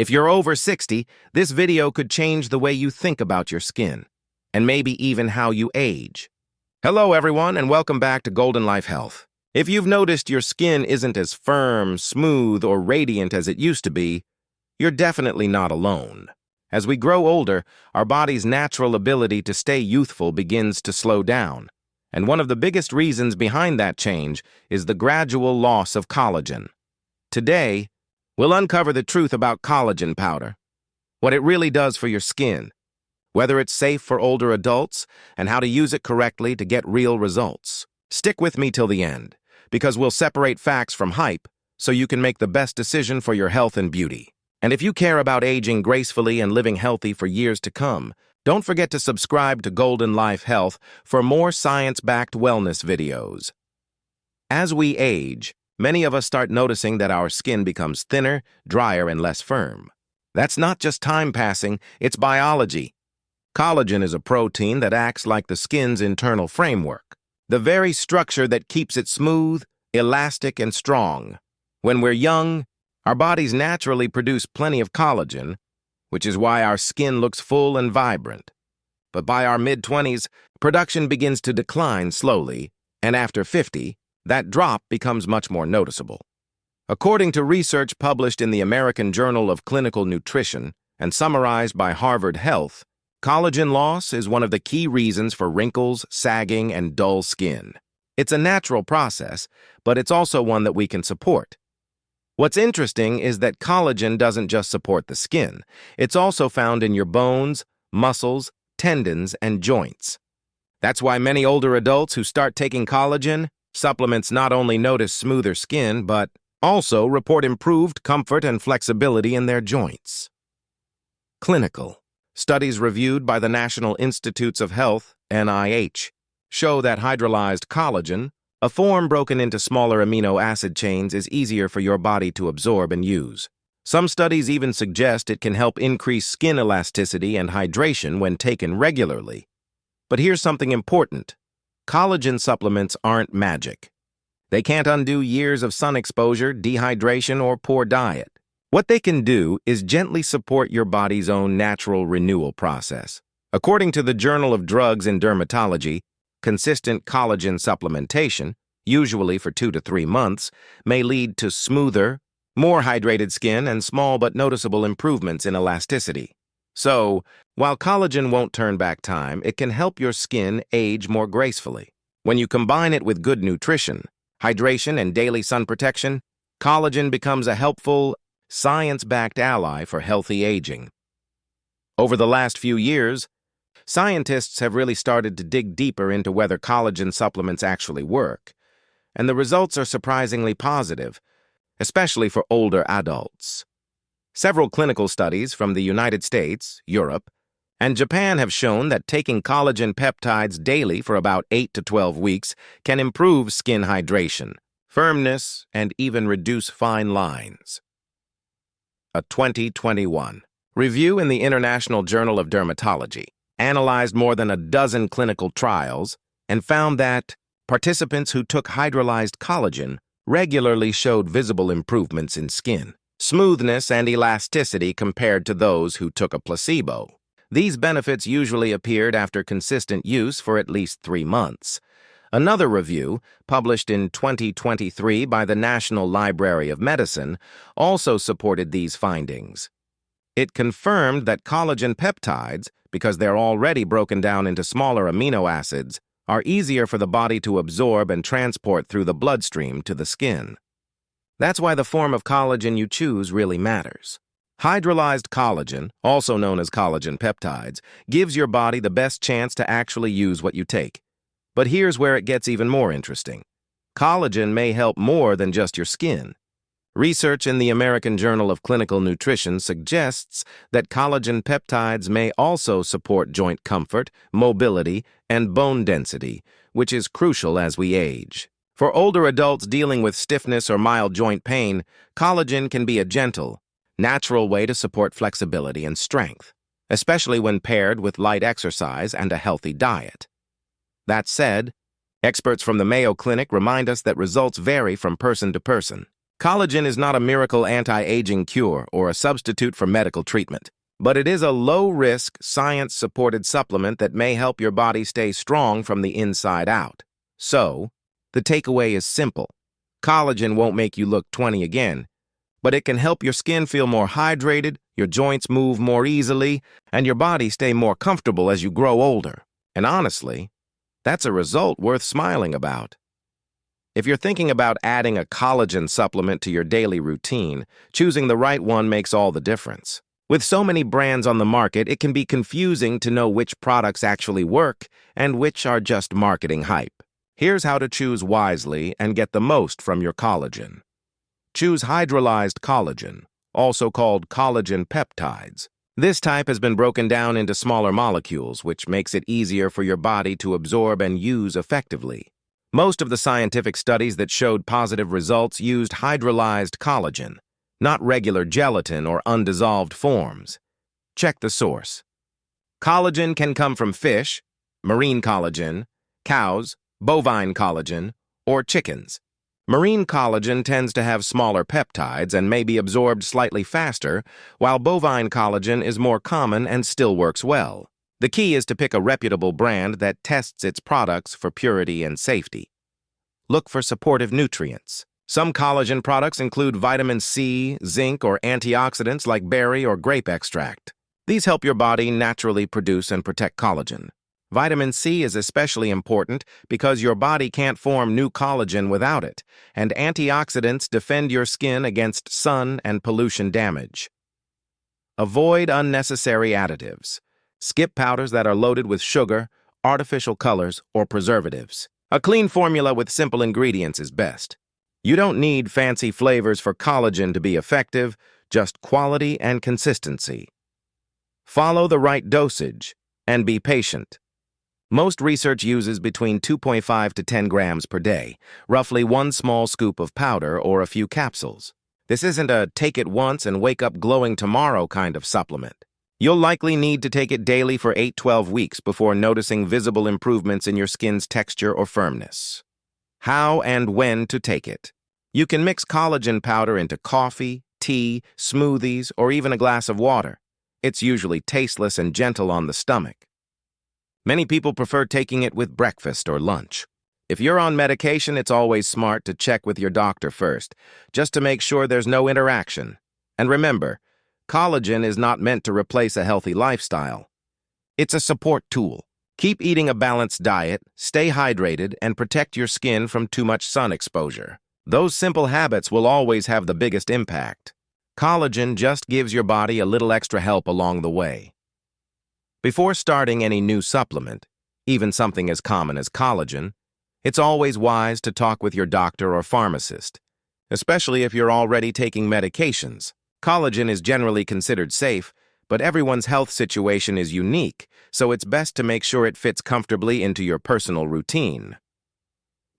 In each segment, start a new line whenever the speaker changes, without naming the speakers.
If you're over 60, this video could change the way you think about your skin, and maybe even how you age. Hello everyone, and welcome back to Golden Life Health. If you've noticed your skin isn't as firm, smooth, or radiant as it used to be, you're definitely not alone. As we grow older, our body's natural ability to stay youthful begins to slow down, and one of the biggest reasons behind that change is the gradual loss of collagen. Today, we'll uncover the truth about collagen powder, what it really does for your skin, whether it's safe for older adults, and how to use it correctly to get real results. Stick with me till the end, because we'll separate facts from hype so you can make the best decision for your health and beauty. And if you care about aging gracefully and living healthy for years to come, don't forget to subscribe to Golden Life Health for more science-backed wellness videos. As we age, many of us start noticing that our skin becomes thinner, drier, and less firm. That's not just time passing, it's biology. Collagen is a protein that acts like the skin's internal framework, the very structure that keeps it smooth, elastic, and strong. When we're young, our bodies naturally produce plenty of collagen, which is why our skin looks full and vibrant. But by our mid-20s, production begins to decline slowly, and after 50, that drop becomes much more noticeable. According to research published in the American Journal of Clinical Nutrition and summarized by Harvard Health, collagen loss is one of the key reasons for wrinkles, sagging, and dull skin. It's a natural process, but it's also one that we can support. What's interesting is that collagen doesn't just support the skin. It's also found in your bones, muscles, tendons, and joints. That's why many older adults who start taking collagen supplements not only notice smoother skin, but also report improved comfort and flexibility in their joints. Clinical studies reviewed by the National Institutes of Health, NIH, show that hydrolyzed collagen, a form broken into smaller amino acid chains, is easier for your body to absorb and use. Some studies even suggest it can help increase skin elasticity and hydration when taken regularly. But here's something important. Collagen supplements aren't magic. They can't undo years of sun exposure, dehydration, or poor diet. What they can do is gently support your body's own natural renewal process. According to the Journal of Drugs in Dermatology, consistent collagen supplementation, usually for 2 to 3 months, may lead to smoother, more hydrated skin and small but noticeable improvements in elasticity. So, while collagen won't turn back time, it can help your skin age more gracefully. When you combine it with good nutrition, hydration, and daily sun protection, collagen becomes a helpful, science-backed ally for healthy aging. Over the last few years, scientists have really started to dig deeper into whether collagen supplements actually work, and the results are surprisingly positive, especially for older adults. Several clinical studies from the United States, Europe, and Japan have shown that taking collagen peptides daily for about 8 to 12 weeks can improve skin hydration, firmness, and even reduce fine lines. A 2021 review in the International Journal of Dermatology analyzed more than a dozen clinical trials and found that participants who took hydrolyzed collagen regularly showed visible improvements in skin, smoothness, and elasticity compared to those who took a placebo. These benefits usually appeared after consistent use for at least 3 months. Another review, published in 2023 by the National Library of Medicine, also supported these findings. It confirmed that collagen peptides, because they're already broken down into smaller amino acids, are easier for the body to absorb and transport through the bloodstream to the skin. That's why the form of collagen you choose really matters. Hydrolyzed collagen, also known as collagen peptides, gives your body the best chance to actually use what you take. But here's where it gets even more interesting. Collagen may help more than just your skin. Research in the American Journal of Clinical Nutrition suggests that collagen peptides may also support joint comfort, mobility, and bone density, which is crucial as we age. For older adults dealing with stiffness or mild joint pain, collagen can be a gentle, natural way to support flexibility and strength, especially when paired with light exercise and a healthy diet. That said, experts from the Mayo Clinic remind us that results vary from person to person. Collagen is not a miracle anti-aging cure or a substitute for medical treatment, but it is a low-risk, science-supported supplement that may help your body stay strong from the inside out. So, the takeaway is simple. Collagen won't make you look 20 again, but it can help your skin feel more hydrated, your joints move more easily, and your body stay more comfortable as you grow older. And honestly, that's a result worth smiling about. If you're thinking about adding a collagen supplement to your daily routine, choosing the right one makes all the difference. With so many brands on the market, it can be confusing to know which products actually work and which are just marketing hype. Here's how to choose wisely and get the most from your collagen. Choose hydrolyzed collagen, also called collagen peptides. This type has been broken down into smaller molecules, which makes it easier for your body to absorb and use effectively. Most of the scientific studies that showed positive results used hydrolyzed collagen, not regular gelatin or undissolved forms. Check the source. Collagen can come from fish, marine collagen, cows, bovine collagen, or chickens. Marine collagen tends to have smaller peptides and may be absorbed slightly faster, while bovine collagen is more common and still works well. The key is to pick a reputable brand that tests its products for purity and safety. Look for supportive nutrients. Some collagen products include vitamin C, zinc, or antioxidants like berry or grape extract. These help your body naturally produce and protect collagen. Vitamin C is especially important because your body can't form new collagen without it, and antioxidants defend your skin against sun and pollution damage. Avoid unnecessary additives. Skip powders that are loaded with sugar, artificial colors, or preservatives. A clean formula with simple ingredients is best. You don't need fancy flavors for collagen to be effective, just quality and consistency. Follow the right dosage and be patient. Most research uses between 2.5 to 10 grams per day, roughly one small scoop of powder or a few capsules. This isn't a take it once and wake up glowing tomorrow kind of supplement. You'll likely need to take it daily for 8-12 weeks before noticing visible improvements in your skin's texture or firmness. How and when to take it. You can mix collagen powder into coffee, tea, smoothies, or even a glass of water. It's usually tasteless and gentle on the stomach. Many people prefer taking it with breakfast or lunch. If you're on medication, it's always smart to check with your doctor first, just to make sure there's no interaction. And remember, collagen is not meant to replace a healthy lifestyle. It's a support tool. Keep eating a balanced diet, stay hydrated, and protect your skin from too much sun exposure. Those simple habits will always have the biggest impact. Collagen just gives your body a little extra help along the way. Before starting any new supplement, even something as common as collagen, it's always wise to talk with your doctor or pharmacist, especially if you're already taking medications. Collagen is generally considered safe, but everyone's health situation is unique, so it's best to make sure it fits comfortably into your personal routine.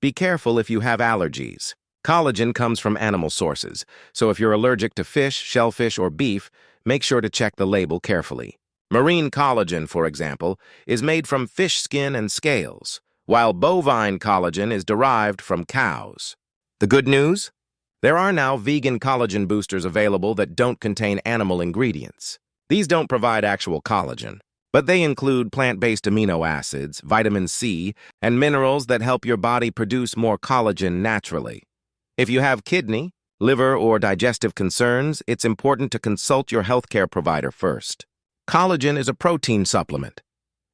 Be careful if you have allergies. Collagen comes from animal sources, so if you're allergic to fish, shellfish, or beef, make sure to check the label carefully. Marine collagen, for example, is made from fish skin and scales, while bovine collagen is derived from cows. The good news? There are now vegan collagen boosters available that don't contain animal ingredients. These don't provide actual collagen, but they include plant-based amino acids, vitamin C, and minerals that help your body produce more collagen naturally. If you have kidney, liver, or digestive concerns, it's important to consult your healthcare provider first. Collagen is a protein supplement,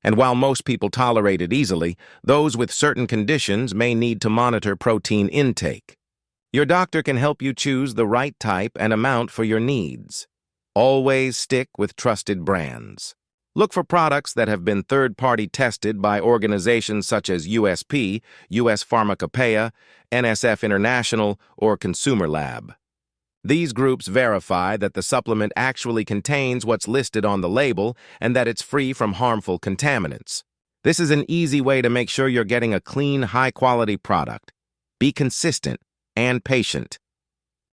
and while most people tolerate it easily, those with certain conditions may need to monitor protein intake. Your doctor can help you choose the right type and amount for your needs. Always stick with trusted brands. Look for products that have been third-party tested by organizations such as USP, US Pharmacopeia, NSF International, or Consumer Lab. These groups verify that the supplement actually contains what's listed on the label and that it's free from harmful contaminants. This is an easy way to make sure you're getting a clean, high-quality product. Be consistent and patient.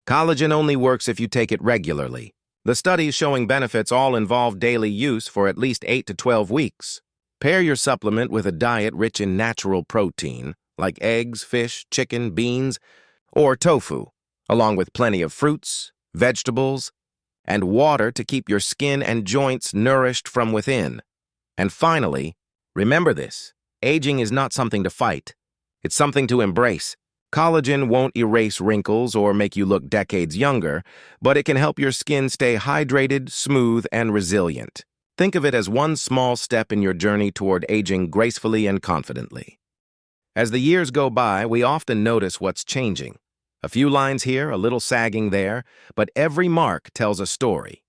Collagen only works if you take it regularly. The studies showing benefits all involve daily use for at least 8 to 12 weeks. Pair your supplement with a diet rich in natural protein, like eggs, fish, chicken, beans, or tofu. along with plenty of fruits, vegetables, and water to keep your skin and joints nourished from within. And finally, remember this: aging is not something to fight. It's something to embrace. Collagen won't erase wrinkles or make you look decades younger, but it can help your skin stay hydrated, smooth, and resilient. Think of it as one small step in your journey toward aging gracefully and confidently. As the years go by, we often notice what's changing. A few lines here, a little sagging there, but every mark tells a story.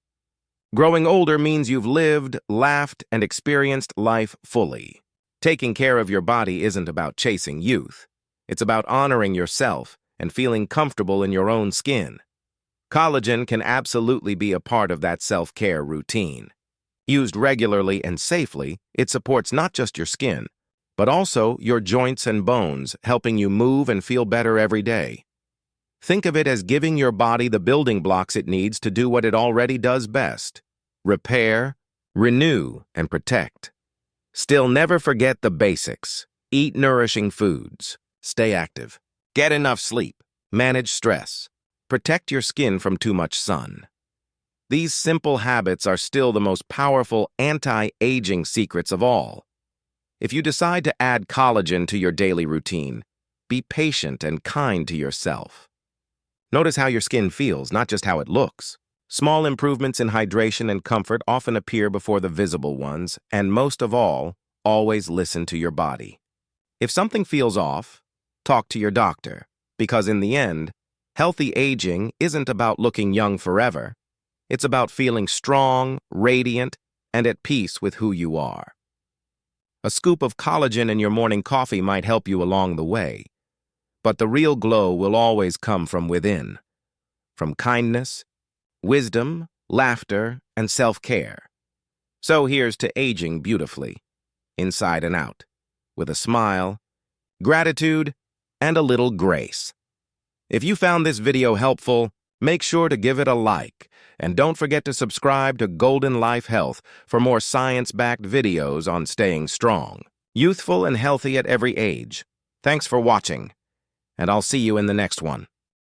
Growing older means you've lived, laughed, and experienced life fully. Taking care of your body isn't about chasing youth. It's about honoring yourself and feeling comfortable in your own skin. Collagen can absolutely be a part of that self-care routine. Used regularly and safely, it supports not just your skin, but also your joints and bones, helping you move and feel better every day. Think of it as giving your body the building blocks it needs to do what it already does best: repair, renew, and protect. Still, never forget the basics. Eat nourishing foods. Stay active. Get enough sleep. Manage stress. Protect your skin from too much sun. These simple habits are still the most powerful anti-aging secrets of all. If you decide to add collagen to your daily routine, be patient and kind to yourself. Notice how your skin feels, not just how it looks. Small improvements in hydration and comfort often appear before the visible ones, and most of all, always listen to your body. If something feels off, talk to your doctor, because in the end, healthy aging isn't about looking young forever. It's about feeling strong, radiant, and at peace with who you are. A scoop of collagen in your morning coffee might help you along the way, but the real glow will always come from within, from kindness, wisdom, laughter, and self-care. So here's to aging beautifully, inside and out, with a smile, gratitude, and a little grace. If you found this video helpful, make sure to give it a like, and don't forget to subscribe to Golden Life Health for more science-backed videos on staying strong, youthful, and healthy at every age. Thanks for watching, and I'll see you in the next one.